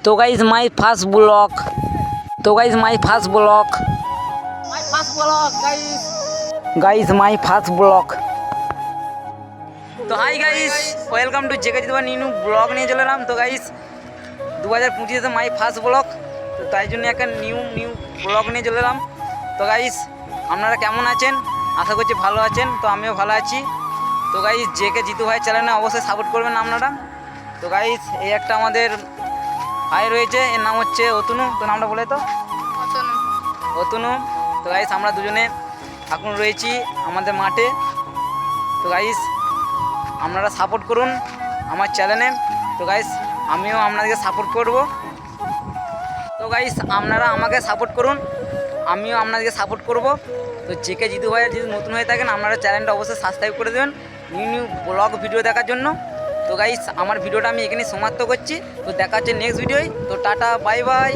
तो guys my first blog guys my first blog. तो hi guys welcome to JK জিতবা new blog নিয়ে চলে এলাম। তো গাইজ 2025 মাই ফার্স্ট ব্লগ, তো তাই জন্য একটা নিউ ব্লগ নিয়ে চলে এলাম। তো গাইজ আপনারা কেমন আছেন? আশা করছি ভালো আছেন। তো আমিও ভালো আছি। তো গাইজ জেকে জিতু ভাই চ্যানেলে অবশ্যই সাপোর্ট করবেন আপনারা। তো গাইজ এই একটা আমাদের ভাই রয়েছে, এর নাম হচ্ছে অতনু। তো নামটা বলে তো অতনু। তো গাইজ আমরা দুজনে এখন রয়েছি আমাদের মাঠে। তো গাইজ আপনারা সাপোর্ট করুন আমার চ্যানেলে। তো গাইজ আমিও আপনাদেরকে সাপোর্ট করব। তো গাইজ আপনারা আমাকে সাপোর্ট করুন, আমিও আপনাদেরকে সাপোর্ট করব। তো জেকে জিতু ভাইয়ের যদি নতুন হয়ে থাকেন আপনারা চ্যানেলটা অবশ্যই সাবস্ক্রাইব করে দেবেন নিউ ব্লগ ভিডিও দেখার জন্য। তো গাইজ আমার ভিডিওটা আমি এখানে সমাপ্ত করছি। তো দেখা হচ্ছে নেক্সট ভিডিওয়। তো টাটা, বাই বাই।